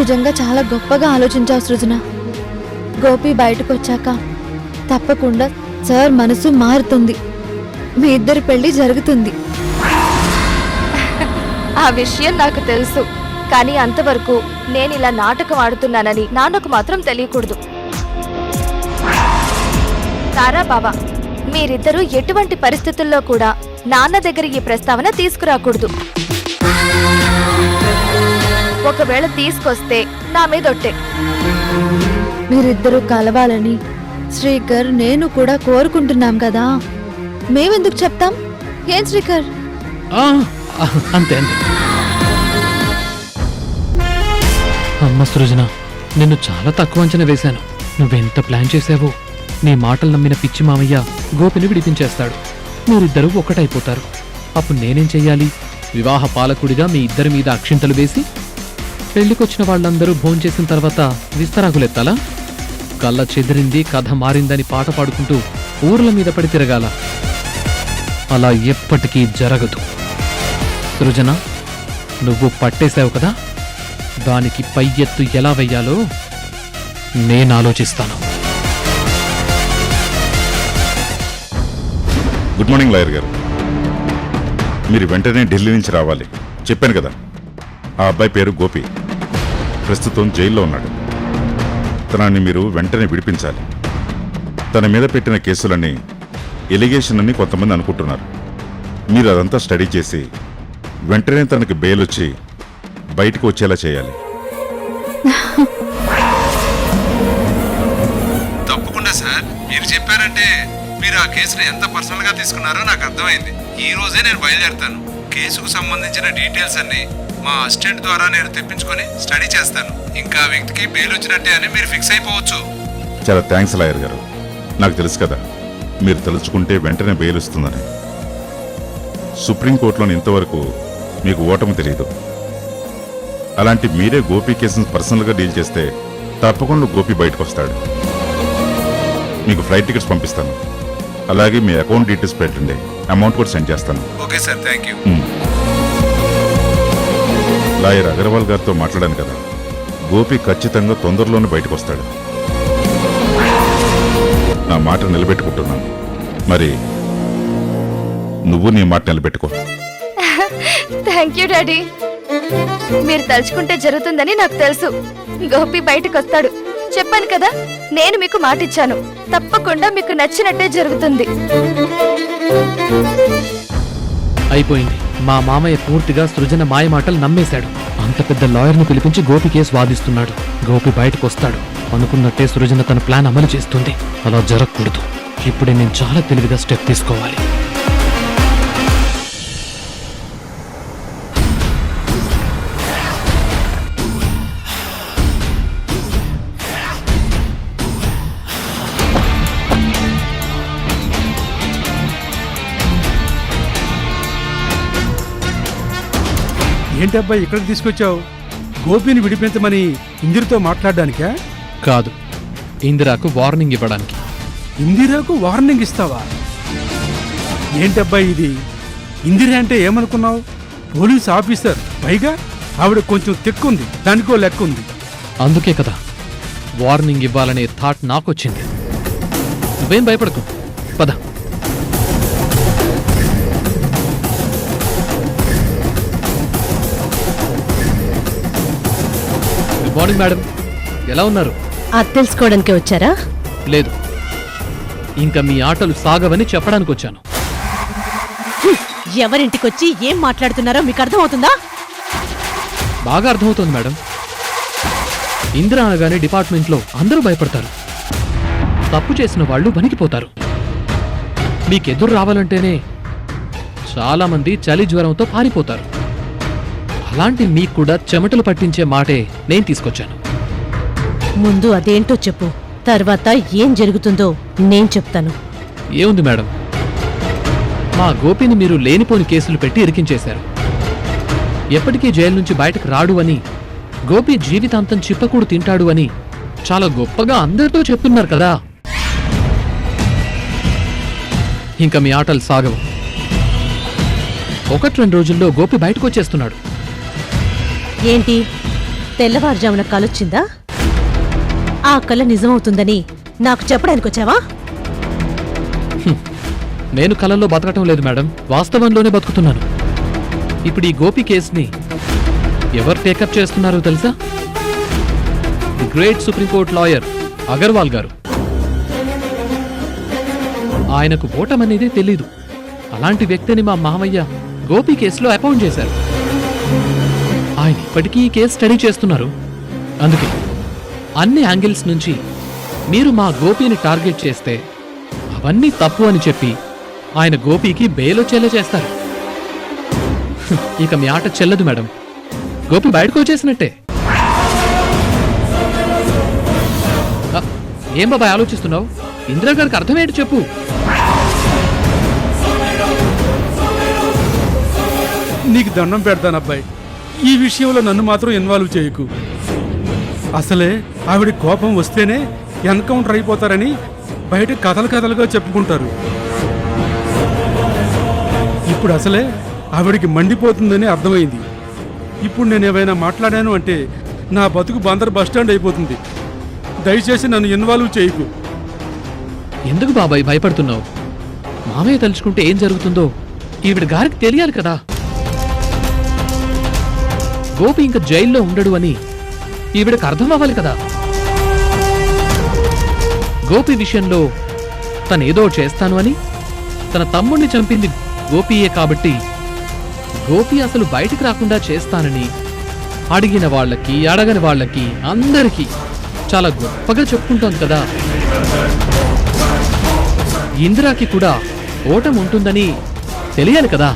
నిజంగా చాలా గొప్పగా ఆలోచించావు సృజన. గోపి బయటకు వచ్చాక తప్పకుండా సార్ మనసు మారుతుంది, మీ ఇద్దరి పెళ్లి జరుగుతుంది. ఆ విషయం నాకు తెలుసు, కానీ అంతవరకు నేను ఇలా నాటకం ఆడుతున్నానని నాన్నకు మాత్రం తెలియకూడదు. తారా బావా, మీరిద్దరూ ఎటువంటి పరిస్థితుల్లో కూడా నాన్న దగ్గర ఈ ప్రస్తావన తీసుకురాకూడదు. ఒకవేళ తీసుకొస్తే నా మీదొట్టే. మీరిద్దరూ కలవాలని శ్రీకర్ నేను కూడా కోరుకుంటున్నాం కదా, మేమెందుకు చెప్తాం? ఏం శ్రీకర్? అంతే అంతే. అమ్మ సృజన, నిన్ను చాలా తక్కువ అంచనా వేశాను. నువ్వెంత ప్లాన్ చేశావో. నీ మాటలు నమ్మిన పిచ్చి మామయ్య గోపిని విడిపించేస్తాడు, మీరిద్దరూ ఒకటైపోతారు. అప్పుడు నేనేం చెయ్యాలి? వివాహ పాలకుడిగా మీ ఇద్దరి మీద అక్షింతలు వేసి పెళ్లికొచ్చిన వాళ్ళందరూ భోంచేసిన తర్వాత విస్తరాకులెత్తాలా? కళ్ళ చెదిరింది, కథ మారిందని పాట పాడుకుంటూ ఊర్ల మీద పడి తిరగాల? అలా ఎప్పటికీ జరగదు. సృజన, నువ్వు పట్టేశావు కదా, దానికి పై ఎత్తు ఎలా వెయ్యాలో నేను ఆలోచిస్తాను. గుడ్ మార్నింగ్ లాయర్ గారు. మీరు వెంటనే ఢిల్లీ నుంచి రావాలి. చెప్పాను కదా, ఆ అబ్బాయి పేరు గోపి, ప్రస్తుతం జైల్లో ఉన్నాడు. తనని మీరు వెంటనే విడిపించాలి. తన మీద పెట్టిన కేసులన్నీ ఎలిగేషన్ అని కొంతమంది అనుకుంటున్నారు. మీరు అదంతా స్టడీ చేసి వెంటనే తనకి బెయిల్ వచ్చి బయటకు వచ్చేలా చేయాలి. తప్పకుండా సార్, మీరు చెప్పారంటే మీరు ఆ కేసును ఎంత పర్సనల్ గా తీసుకున్నారో నాకు అర్థమైంది. ఈ రోజే నేను బయలుదేరుతాను. కేసుకు సంబంధించిన డీటెయిల్స్ అన్ని మా అసిస్టెంట్ ద్వారా నేను తెప్పించుకొని స్టడీ చేస్తాను. ఇంకా వ్యక్తికి బెయిల్ వచ్చినట్టే అని మీరు ఫిక్స్ అయిపోవచ్చు. చాలా థ్యాంక్స్ లాయర్ గారు. నాకు తెలుసు కదా, మీరు తలుచుకుంటే వెంటనే బెయిల్ వస్తుందని. సుప్రీంకోర్టులోని ఇంతవరకు మీకు ఓటమి తెలియదు. అలాంటి మీరే గోపి కేసును పర్సనల్గా డీల్ చేస్తే తప్పకుండా గోపి బయటకు వస్తాడు. మీకు ఫ్లైట్ టికెట్స్ పంపిస్తాను. అలాగే మీ అకౌంట్ డీటెయిల్స్ పెట్టండి, అమౌంట్ కూడా సెండ్ చేస్తాను. Okay sir, thank you. Lawyer Agarwal గారితో మాట్లాడాను కదా, గోపి ఖచ్చితంగా తొందరలోనే బయటకు వస్తాడు. నా మాట నిలబెట్టుకుంటున్నాను. మరి నువ్వు నీ మాట నిలబెట్టుకో. Thank you daddy. మీరు తలుచుకుంటే జరుగుతుందని నాకు తెలుసు. గోపి బయటకు వస్తాడు. చెప్పాను కదా, నేను మీకు మాటిచ్చాను. తప్పకుండా మీకు నచ్చినట్టే జరుగుతుంది. అయిపోయింది. మా మామయ్య పూర్తిగా సృజన మాయ మాటలు నమ్మేశాడు. అంత పెద్ద లాయర్ను పిలిపించి గోపి కేసు వాదిస్తున్నాడు. గోపి బయటకు వస్తాడు. అనుకున్నట్టే సృజన తన ప్లాన్ అమలు చేస్తుంది. అలా జరగకూడదు. ఇప్పుడే నేను చాలా తెలివిగా స్టెప్ తీసుకోవాలి. ఏంటబ్బాయి ఇక్కడికి తీసుకొచ్చావు? గోపిని విడిపించమని ఇందిరతో మాట్లాడడానికా? కాదు, ఇందిరాకు వార్నింగ్ ఇవ్వడానికి. ఇందిరాకు వార్నింగ్ ఇస్తావా? ఏంటబ్బాయి ఇది? ఇందిర అంటే ఏమనుకున్నావు? పోలీస్ ఆఫీసర్, పైగా ఆవిడ కొంచెం తెక్కుంది, దానికో లెక్క ఉంది. అందుకే కదా వార్నింగ్ ఇవ్వాలనే థాట్ నాకొచ్చింది. నువ్వేం భయపడకు, పద. గుడ్ మార్నింగ్ మేడం, ఎలా ఉన్నారు? అది తెలుసుకోవడానికి వచ్చారా? లేదు, ఇంకా మీ ఆటలు సాగవని చెప్పడానికి వచ్చాను. ఎవరింటికొచ్చి ఏం మాట్లాడుతున్నారో మీకు అర్థమవుతుందా? బాగా అర్థమవుతుంది మేడం. ఇందిరా అనగానే డిపార్ట్మెంట్లో అందరూ భయపడతారు. తప్పు చేసిన వాళ్ళు వణికిపోతారు. మీకెదురు రావాలంటేనే చాలా మంది చలి జ్వరంతో పారిపోతారు. అలాంటి మీకు కూడా చెమటలు పట్టించే మాటే నేను తీసుకొచ్చాను. ముందు అదేంటో చెప్పు, తర్వాత ఏం జరుగుతుందో నేను చెప్తాను. ఏముంది మేడం, మా గోపిని మీరు లేనిపోని కేసులు పెట్టి ఇరికించేశారు. ఎప్పటికీ జైలు నుంచి బయటకు రాడు అని, గోపి జీవితాంతం చిప్పకూడు తింటాడు అని చాలా గొప్పగా అందరితో చెప్తున్నారు కదా. ఇంకా మీ ఆటలు సాగవు. 1-2 రోజుల్లో గోపి బయటకు వచ్చేస్తున్నాడు. ఏంటి తెల్లవారుజామున కలొచ్చిందా? ఆ కల నిజమవుతుందని నాకు చెప్పడానికి వచ్చావా? నేను కలల్లో బతకటం లేదు మేడం, వాస్తవంలోనే బతుకుతున్నాను. ఇప్పుడు ఈ గోపి కేసుని ఎవరు టేకప్ చేస్తున్నారో తెలుసా? The great supreme court lawyer Agarwal గారు. ఆయనకు ఓటమనేదే తెలీదు. అలాంటి వ్యక్తిని మా మామయ్య గోపి కేసులో అపాయింట్ చేశారు. ఆయన ఇప్పటికీ ఈ కేసు స్టడీ చేస్తున్నారు. అందుకే అన్ని యాంగిల్స్ నుంచి మీరు మా గోపిని టార్గెట్ చేస్తే అవన్నీ తప్పు అని చెప్పి ఆయన గోపికి బెయిల్ వచ్చేలా చేస్తారు. ఇక మీ ఆట చెల్లదు మేడం, గోపి బయటకు వచ్చేసినట్టే. ఏం బాబాయ్ ఆలోచిస్తున్నావు? ఇందిరా గారికి అర్థమేంటి చెప్పు. నీకు దండం పెడతాను అబ్బాయి, ఈ విషయంలో నన్ను మాత్రం ఇన్వాల్వ్ చేయకు. అసలే ఆవిడ కోపం వస్తేనే ఎన్కౌంటర్ అయిపోతారని బయట కథలుగా చెప్పుకుంటారు. ఇప్పుడు అసలే ఆవిడికి మండిపోతుందని అర్థమైంది. ఇప్పుడు నేను ఏమైనా మాట్లాడాను అంటే నా బతుకు బందర్ బస్టాండ్ అయిపోతుంది. దయచేసి నన్ను ఇన్వాల్వ్ చేయకు. ఎందుకు బాబాయ్ భయపడుతున్నావు? మామయ్య తలుచుకుంటే ఏం జరుగుతుందో ఈవిడ గారికి తెలియాలి కదా. గోపి ఇంకా జైల్లో ఉండడు అని ఈవిడకు అర్థం అవ్వాలి కదా. గోపి విషయంలో తనేదో చేస్తాను అని తన తమ్ముడిని చంపింది గోపియే కాబట్టి గోపి అసలు బయటికి రాకుండా చేస్తానని అడిగిన వాళ్ళకి అడగని వాళ్ళకి అందరికీ చాలా గొప్పగా చెప్పుకుంటోంది కదా. ఇందిరాకి కూడా ఓటమి ఉంటుందని తెలియాలి కదా,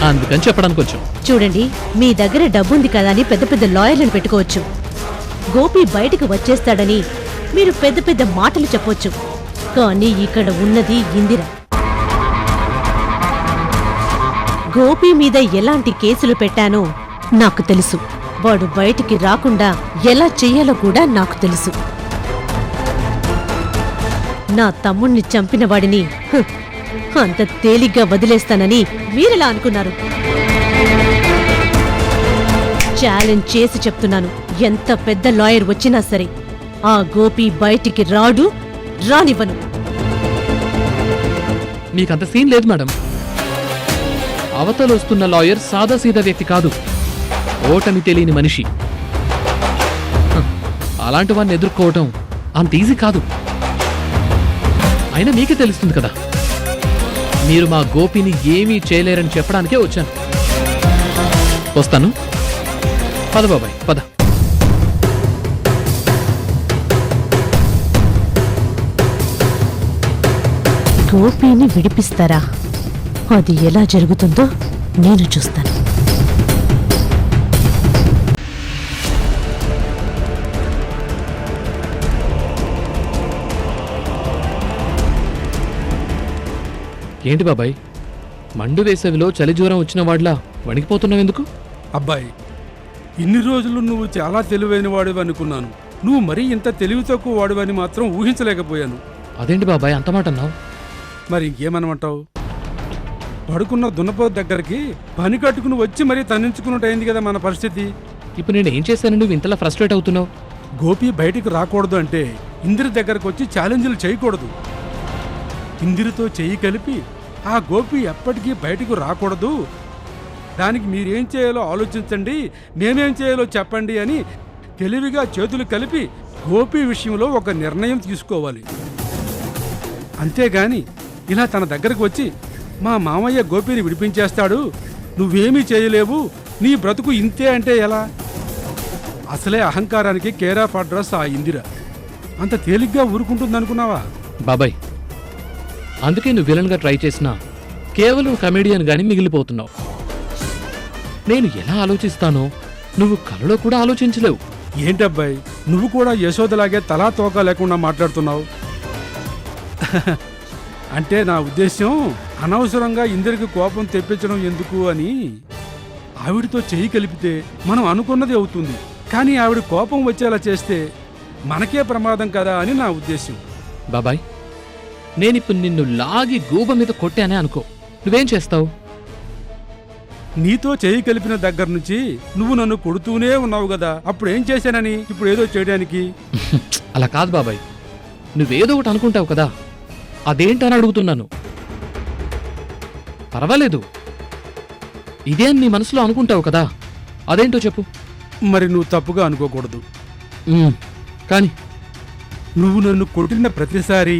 అందుకని చెప్పడానికి వచ్చాం. చూడండి, మీ దగ్గర డబ్బుంది కదా అని పెద్ద పెద్ద లాయర్లను పెట్టుకోవచ్చు. గోపి బయటకు వచ్చేస్తాడని మీరు పెద్ద పెద్ద మాటలు చెప్పొచ్చు. కానీ ఇక్కడ ఉన్నది ఇందిర. గోపి మీద ఎలాంటి కేసులు పెట్టానో నాకు తెలుసు. వాడు బయటికి రాకుండా ఎలా చెయ్యాలో కూడా నాకు తెలుసు. నా తమ్ముణ్ణి చంపిన వాడిని అంత తేలిగ్గా వదిలేస్తానని మీరెలా అనుకున్నారు? ఛాలెంజ్ చేసి చెప్తున్నాను, ఎంత పెద్ద లాయర్ వచ్చినా సరే ఆ గోపి బయటికి రానివ్వను. మీకంత సీన్ లేదు మేడం. అవతలొస్తున్న లాయర్ సాదాసీదా వ్యక్తి కాదు, ఓటమి తెలియని మనిషి. అలాంటి వాడిని ఎదుర్కోవటం అంత ఈజీ కాదు. అయినా మీకే తెలుస్తుంది కదా, మీరు మా గోపిని ఏమీ చేయలేరని చెప్పడానికే వచ్చాను. వస్తాను. పద బాబాయ్, పద. గోపిని విడిపిస్తారా? అది ఎలా జరుగుతుందో నేను చూస్తాను. ఏంటి బాబాయ్, మండు వేసవిలో చలి జ్వరం వచ్చిన వాడ్లా వణికిపోతున్నావు ఎందుకు? అబ్బాయి, ఇన్ని రోజులు నువ్వు చాలా తెలివైన వాడివి అనుకున్నాను. నువ్వు మరీ ఇంత తెలివి తక్కువ వాడివని మాత్రం ఊహించలేకపోయాను. అదేంటి బాబాయ్ అంత మాట అన్నావు? మరి ఇంకేమనమంటావు? పడుకున్న దున్నపోతు దగ్గరికి పని కట్టుకుని వచ్చి మరీ తన్నించుకున్నట్టయింది కదా మన పరిస్థితి. ఇప్పుడు నేను ఏం చేశాను నువ్వు ఇంతలా ఫ్రస్ట్రేట్ అవుతున్నావు? గోపి బయటికి రాకూడదు అంటే ఇందిర దగ్గరకు వచ్చి ఛాలెంజ్లు చేయకూడదు. ఇందిరితో చెయ్యి కలిపి ఆ గోపి ఎప్పటికీ బయటకు రాకూడదు, దానికి మీరేం చేయాలో ఆలోచించండి, మేమేం చేయాలో చెప్పండి అని తెలివిగా చేతులు కలిపి గోపి విషయంలో ఒక నిర్ణయం తీసుకోవాలి. అంతేగాని ఇలా తన దగ్గరకు వచ్చి మా మామయ్య గోపిని విడిపించేస్తాడు, నువ్వేమీ చేయలేవు, నీ బ్రతుకు ఇంతే అంటే ఎలా? అసలే అహంకారానికి కేర్ ఆఫ్ అడ్రస్ ఆ ఇందిర. అంత తేలిగ్గా ఊరుకుంటుందనుకున్నావా? బాబాయ్, అందుకే నువ్వు విలన్గా ట్రై చేసినా కేవలం కమెడియన్ గాని మిగిలిపోతున్నావు. నేను ఎలా ఆలోచిస్తానో నువ్వు కలలో కూడా ఆలోచించలేవు. ఏంటబ్బాయి, నువ్వు కూడా యశోదలాగే తలా తోక లేకుండా మాట్లాడుతున్నావు. అంటే నా ఉద్దేశం అనవసరంగా ఇందరికి కోపం తెప్పించడం ఎందుకు అని. ఆవిడితో చెయ్యి కలిపితే మనం అనుకున్నది అవుతుంది, కానీ ఆవిడ కోపం వచ్చేలా చేస్తే మనకే ప్రమాదం కదా అని నా ఉద్దేశం. బాబాయ్, నేనిప్పుడు నిన్ను లాగి గూబ మీద కొట్టానే అనుకో, నువ్వేం చేస్తావు? నీతో చేయి కలిపిన దగ్గర నుంచి నువ్వు నన్ను కొడుతూనే ఉన్నావు కదా, అప్పుడు ఏం చేశానని ఇప్పుడు ఏదో చేయడానికి? అలా కాదు బాబాయ్, నువ్వేదో ఒకటి అనుకుంటావు కదా, అదేంటని అడుగుతున్నాను. పర్వాలేదు, ఇదే నీ మనసులో అనుకుంటావు కదా, అదేంటో చెప్పు. మరి నువ్వు తప్పుగా అనుకోకూడదు. కానీ నువ్వు నన్ను కొట్టిన ప్రతిసారి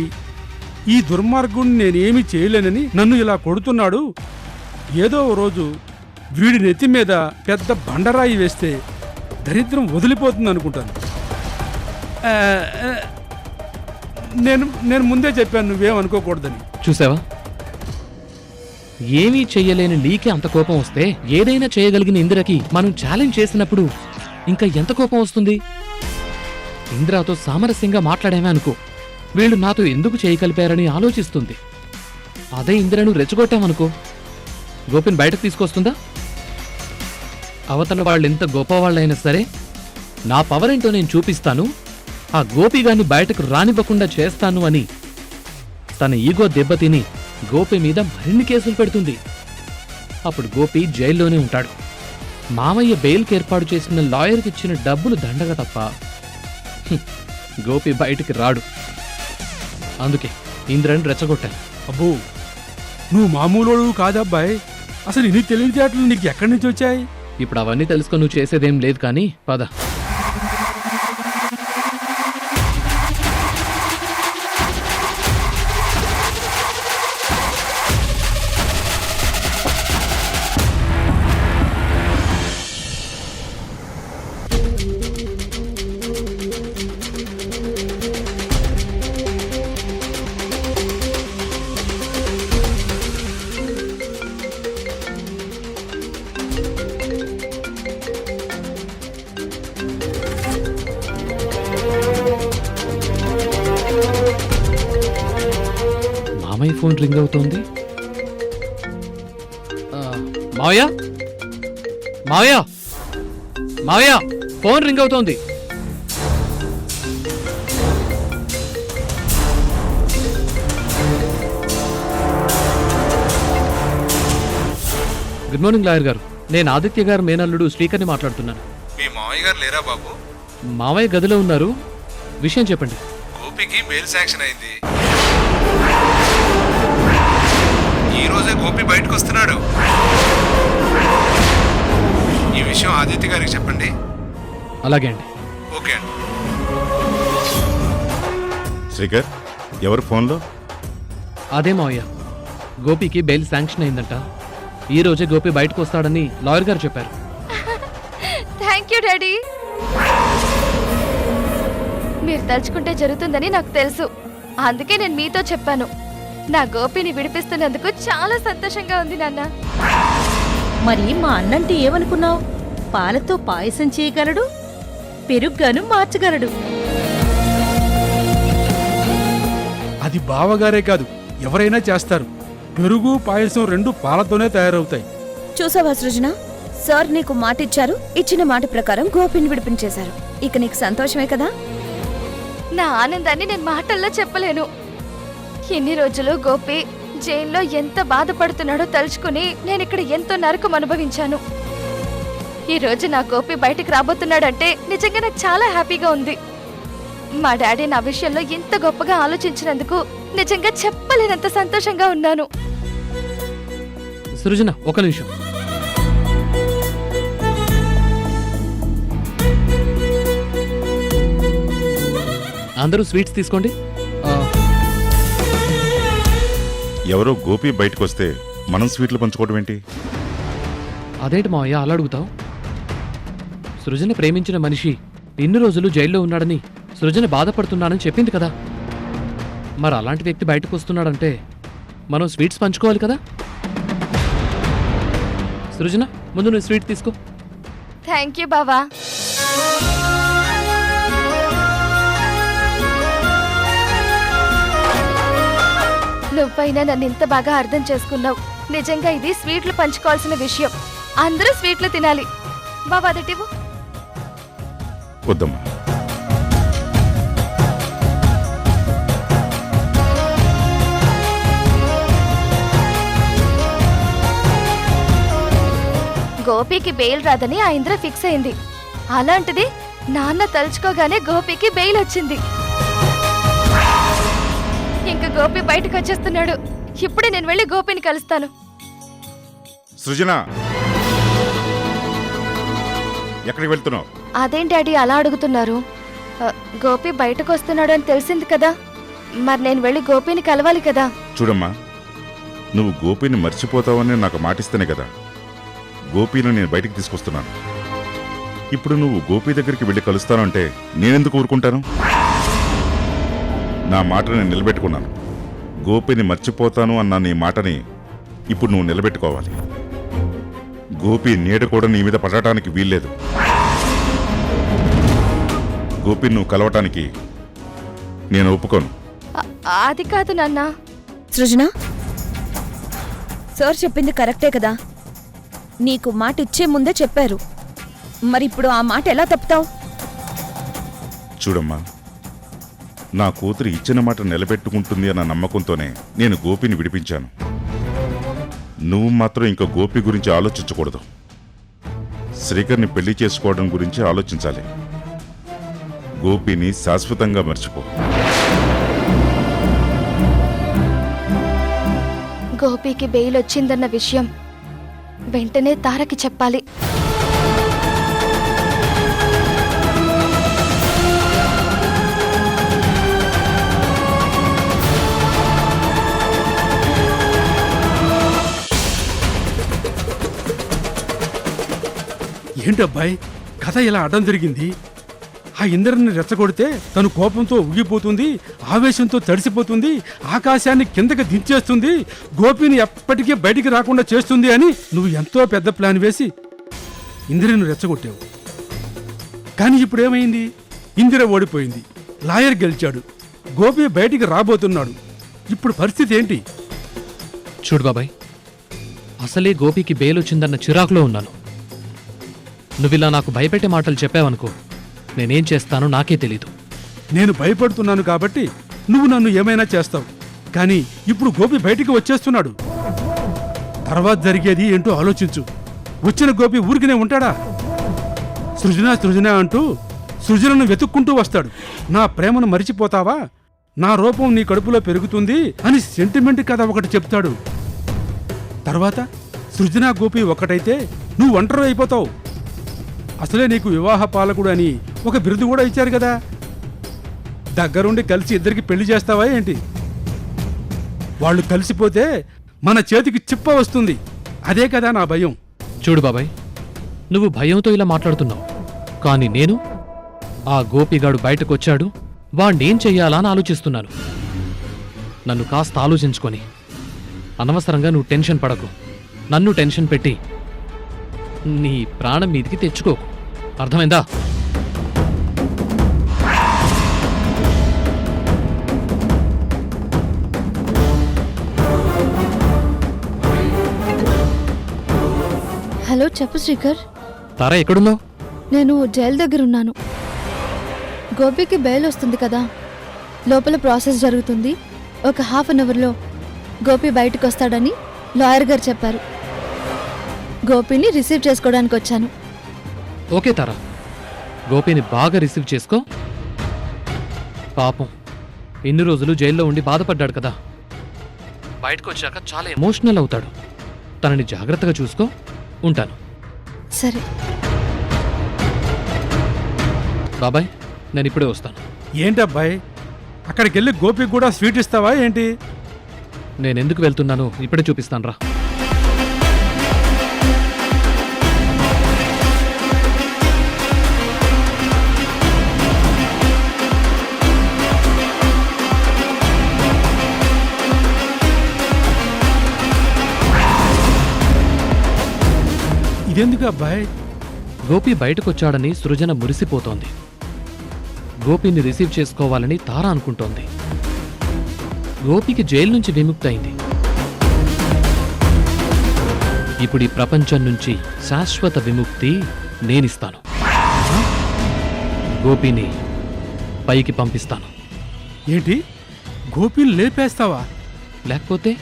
ఈ దుర్మార్గుడిని నేనేమీ చేయలేనని నన్ను ఇలా కొడుతున్నాడు, ఏదో ఓ రోజు వీడి నెత్తి మీద పెద్ద బండరాయి వేస్తే దరిద్రం వదిలిపోతుంది అనుకుంటాను. ఆ, ఆ, నేను ముందే చెప్పాను నువ్వేమనుకోకూడదని. చూసావా, ఏమీ చెయ్యలేని నీకే అంత కోపం వస్తే ఏదైనా చేయగలిగిన ఇందిరకి మనం ఛాలెంజ్ చేసినప్పుడు ఇంకా ఎంత కోపం వస్తుంది? ఇందిరాతో సామరస్యంగా మాట్లాడామే అనుకో, వీళ్ళు నాతో ఎందుకు చేయగలిపారని ఆలోచిస్తుంది. అదే ఇందిరను రెచ్చగొట్టామనుకో, గోపిని బయటకు తీసుకొస్తుందా? అవతల వాళ్ళు ఎంత గొప్పవాళ్ళైనా సరే నా పవర్ ఏంటో నేను చూపిస్తాను, ఆ గోపిగాన్ని బయటకు రానివ్వకుండా చేస్తాను అని తన ఈగో దెబ్బతిని గోపి మీద మరిన్ని కేసులు పెడుతుంది. అప్పుడు గోపి జైల్లోనే ఉంటాడు. మామయ్య బెయిల్కి ఏర్పాటు చేసిన లాయర్కి ఇచ్చిన డబ్బులు దండగ తప్ప గోపి బయటికి రాడు. అందుకే ఇంద్రని రెచ్చగొట్టాను. అబ్బో, నువ్వు మామూలు కాదబ్బాయ్, అసలు ఇన్ని తెలివితేటలు నీకు ఎక్కడి నుంచి వచ్చాయి? ఇప్పుడు అవన్నీ తెలుసుకొని నువ్వు చేసేదేం లేదు, కానీ పద. మామయ్య ఫోన్ రింగ్ అవుతోంది. మావయ్య, మావయ్య, మావయ్య, ఫోన్ రింగ్ అవుతోంది. గుడ్ మార్నింగ్ లాయర్ గారు, నేను ఆదిత్య గారు మేనల్లుడు శ్రీకర్ని మాట్లాడుతున్నాను. మీ మావయ్య గారు లేరా బాబు? మావయ్య గదిలో ఉన్నారు, విషయం చెప్పండి. గోపికి బెయిల్ శాంక్షన్ అయింది. ఈ రోజే గోపి బయటకు వస్తున్నాడు. ఈ విషయం ఆదిత్య గారికి చెప్పండి. అలాగే అండి. ఓకే అండి. శ్రీకర్, ఎవరు ఫోన్లో? అదే మావయ్య, గోపికి బెయిల్ శాంక్షన్ అయిందంట. ఈ రోజే గోపి బయటకు వస్తాడని లాయర్ గారు చెప్పారు. Thank you daddy. మీరు తలుచుకుంటే జరుగుతుందని నాకు తెలుసు, అందుకే నేను మీతో చెప్పాను. నా గోపిని విడిపిస్తున్నందుకు చాలా సంతోషంగా ఉంది నాన్న. మరి మా అన్నంటే ఏమనుకున్నావు? పాలతో పాయసం చేయగలడు, పెరుగ్గాను మార్చగలడు. అది బావగారే కాదు, ఎవరైనా చేస్తారు. పెరుగు పాయసం రెండు పాలతోనే తయారవుతాయి. చూసావా సృజన, సార్ నీకు మాట ఇచ్చారు, ఇచ్చిన మాట ప్రకారం గోపిని విడిపించేశారు. ఇక నీకు సంతోషమే కదా? నా ఆనందాన్ని నేను మాటల్లో చెప్పలేను. ఎన్ని రోజులు గోపి జైల్లో ఎంత బాధపడుతున్నాడో తలుచుకుని నేను ఇక్కడ ఎంతో నరకం అనుభవించాను. ఈ రోజు నా గోపి బయటికి రాబోతున్నాడంటే నిజంగా నాకు చాలా హ్యాపీగా ఉంది. మా డాడీ నా విషయంలో ఇంత గొప్పగా ఆలోచించినందుకు నిజంగా చెప్పలేనంత సంతోషంగా ఉన్నాను. సృజన, ఒక నిమిషం. అందరూ స్వీట్స్ తీసుకోండి. ఎవరో గోపి బయటకు వస్తే మనం స్వీట్లు పంచుకోవడం ఏంటి? అదేంటి మావయ్య అలా అడుగుతావు? సృజన ప్రేమించిన మనిషి ఇన్ని రోజులు జైల్లో ఉన్నాడని, సృజన బాధపడుతున్నానని చెప్పింది కదా. మరి అలాంటి వ్యక్తి బయటకు వస్తున్నాడంటే మనం స్వీట్స్ పంచుకోవాలి కదా. సృజన, ముందు నువ్వు స్వీట్ తీసుకో. థ్యాంక్ యూ బావా. నువ్వైనా నన్ను ఇంత బాగా అర్థం చేసుకున్నావు. నిజంగా ఇది స్వీట్లు పంచుకోవాల్సిన విషయం. అందరూ స్వీట్లు తినాలి. బాబా అదటివు. వద్దమ్మా. గోపికి బెయిల్ రాదని ఆ ఇంద్ర ఫిక్స్ అయింది. అలాంటిది నాన్న తలుచుకోగానే గోపికి బెయిల్ వచ్చింది. ఇంక గోపి బయటకు వచ్చేస్తున్నాడు. ఇప్పుడే నేను వెళ్ళి గోపిని కలుస్తాను. సృజన, ఎక్కడికి వెళ్తున్నావు? అదేం డాడీ అలా అడుగుతున్నారు? గోపి బయటకు వస్తున్నాడు అని తెలిసింది కదా, మరి నేను వెళ్ళి గోపిని కలవాలి కదా. చూడమ్మా, నువ్వు గోపిని మర్చిపోతావని నాకు మాటిస్తేనే కదా గోపిని నేను బయటికి తీసుకొస్తున్నాను. ఇప్పుడు నువ్వు గోపి దగ్గరికి వెళ్ళి కలుస్తాను అంటే నేనెందుకు ఊరుకుంటాను? నా మాట నేను నిలబెట్టుకున్నాను. గోపిని మర్చిపోతాను అన్న నీ మాటని ఇప్పుడు నువ్వు నిలబెట్టుకోవాలి. గోపి నీడ కూడా నీ మీద పడటానికి వీల్లేదు. గోపిని నువ్వు కలవటానికి నేను ఒప్పుకోను. అది కాదు నాన్న. సృజన, సార్ చెప్పింది కరెక్టే కదా. నీకు మాట ఇచ్చే ముందే చెప్పారు, మరి ఇప్పుడు ఆ మాట ఎలా తప్పుతావు? చూడమ్మా, నా కూతురు ఇచ్చిన మాట నిలబెట్టుకుంటుంది అన్న నమ్మకంతోనే నేను గోపిని విడిపించాను. నువ్వు మాత్రం ఇంకా గోపి గురించి ఆలోచించకూడదు. శ్రీకర్ని పెళ్లి చేసుకోవడం గురించి ఆలోచించాలి. గోపిని శాశ్వతంగా మర్చిపో. గోపికి బెయిల్ వచ్చిందన్న విషయం వెంటనే తారకి చెప్పాలి. ఏంటబ్బాయి, కథ ఇలా అడ్డం జరిగింది? ఆ ఇంద్రుని రెచ్చగొడితే తను కోపంతో ఉగిపోతుంది, ఆవేశంతో తడిసిపోతుంది, ఆకాశాన్ని కిందకి దించేస్తుంది, గోపిని ఎప్పటికీ బయటికి రాకుండా చేస్తుంది అని నువ్వు ఎంతో పెద్ద ప్లాన్ వేసి ఇందిరను రెచ్చగొట్టావు. కానీ ఇప్పుడు ఏమైంది? ఇందిర ఓడిపోయింది, లాయర్ గెలిచాడు, గోపి బయటికి రాబోతున్నాడు. ఇప్పుడు పరిస్థితి ఏంటి? చూడు బాబాయ్, అసలే గోపికి బెయిల్ వచ్చిందన్న చిరాకులో ఉన్నాను. నువ్విలా నాకు భయపెట్టే మాటలు చెప్పావనుకో, నేనేం చేస్తానో నాకే తెలీదు. నేను భయపడుతున్నాను కాబట్టి నువ్వు నన్ను ఏమైనా చేస్తావు. కానీ ఇప్పుడు గోపి బయటికి వచ్చేస్తున్నాడు. తర్వాత జరిగేది ఏంటో ఆలోచించు. వచ్చిన గోపి ఊరికినే ఉంటాడా? సృజన సృజన అంటూ సృజనను వెతుక్కుంటూ వస్తాడు. నా ప్రేమను మరిచిపోతావా, నా రూపం నీ కడుపులో పెరుగుతుంది అని సెంటిమెంట్ కథ ఒకటి చెప్తాడు. తర్వాత సృజన గోపి ఒకటైతే నువ్వు ఒంటరి అయిపోతావు. అసలే నీకు వివాహ పాలకుడు అని ఒక బిరుదు కూడా ఇచ్చారు కదా. దగ్గరుండి కలిసి ఇద్దరికి పెళ్లి చేస్తావా ఏంటి? వాళ్ళు కలిసిపోతే మన చేతికి చిప్ప వస్తుంది. అదే కదా నా భయం. చూడు బాబాయ్, నువ్వు భయంతో ఇలా మాట్లాడుతున్నావు, కానీ నేను ఆ గోపిగాడు బయటకొచ్చాడు, వాణ్ణేం చెయ్యాలా అని ఆలోచిస్తున్నాను. నన్ను కాస్త ఆలోచించుకొని అనవసరంగా నువ్వు టెన్షన్ పడకు. నన్ను టెన్షన్ పెట్టి నీ ప్రాణం మీదికి తెచ్చుకోకు, అర్థమైందా? హలో, చెప్పు శ్రీకర్. తారా ఎక్కడున్నావు? నేను జైలు దగ్గర ఉన్నాను. గోపికి బెయిల్ వస్తుంది కదా, లోపల ప్రాసెస్ జరుగుతుంది. ఒక హాఫ్ అన్ అవర్లో గోపి బయటకు వస్తాడని లాయర్ గారు చెప్పారు. గోపిని రిసీవ్ చేసుకోవడానికి వచ్చాను. ఓకే తారా, గోపిని బాగా రిసీవ్ చేసుకో. పాపం ఇన్ని రోజులు జైల్లో ఉండి బాధపడ్డాడు కదా, బయటకు వచ్చాక చాలా ఎమోషనల్ అవుతాడు. తనని జాగ్రత్తగా చూసుకో. ఉంటాను. సరే బాబాయ్, నేను ఇప్పుడే వస్తాను. ఏంటబ్బాయి, అక్కడికి వెళ్ళి గోపికి కూడా స్వీట్ ఇస్తావా ఏంటి? నేనెందుకు వెళ్తున్నానో ఇప్పుడే చూపిస్తాను రా. ఇదెందుకు అబ్బాయి? గోపి బయటకొచ్చాడని సృజన మురిసిపోతోంది. గోపిని రిసీవ్ చేసుకోవాలని తార అనుకుంటోంది. గోపికి జైలు నుంచి విముక్తి అయింది. ఇప్పుడు ఈ ప్రపంచం నుంచి శాశ్వత విముక్తి నేనిస్తాను. గోపిని పైకి పంపిస్తాను. ఏంటి, గోపిని లేపేస్తావా? లేకపోతే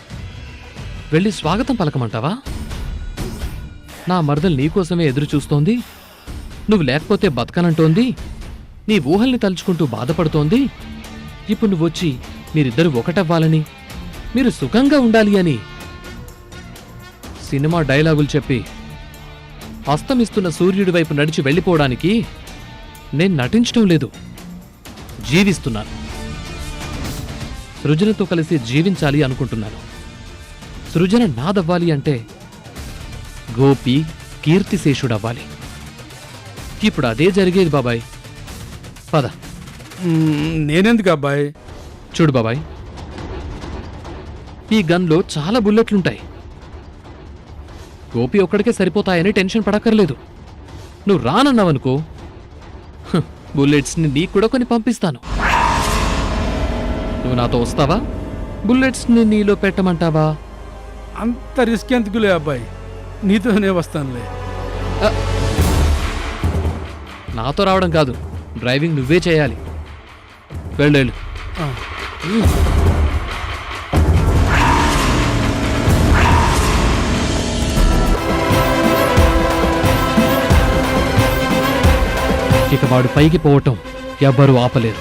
వెళ్ళి స్వాగతం పలకమంటావా? నా మరదలు నీకోసమే ఎదురు చూస్తోంది, నువ్వు లేకపోతే బతకనంటోంది, నీ ఊహల్ని తలుచుకుంటూ బాధపడుతోంది. ఇప్పుడు నువ్వొచ్చి మీరిద్దరూ ఒకటవ్వాలని, మీరు సుఖంగా ఉండాలి అని సినిమా డైలాగులు చెప్పి అస్తమిస్తున్న సూర్యుడి వైపు నడిచి వెళ్ళిపోవడానికి నేను నటించడం లేదు, జీవిస్తున్నాను. సృజనతో కలిసి జీవించాలి అనుకుంటున్నాను. సృజన నాదవ్వాలి అంటే గోపి కీర్తిశేషుడవ్వాలి. ఇప్పుడు అదే జరిగేది బాబాయ్. పద. నేనెందుకు అబ్బాయి? చూడు బాబాయ్, ఈ గన్లో చాలా బుల్లెట్లుంటాయి. గోపి ఒక్కడికే సరిపోతాయని టెన్షన్ పడక్కర్లేదు. నువ్వు రానన్నావనుకో, బుల్లెట్స్ని నీకు కూడా కొని పంపిస్తాను. నువ్వు నాతో వస్తావా? బుల్లెట్స్ని నీలో పెట్టమంటావా? అంత రిస్క్ ఎందుకులే అబ్బాయి, నీతోనే వస్తానులే. నాతో రావడం కాదు, డ్రైవింగ్ నువ్వే చేయాలి. వెళ్ళు. ఆ. ఇక వాడు పైకి పోవటం ఎవ్వరూ ఆపలేరు.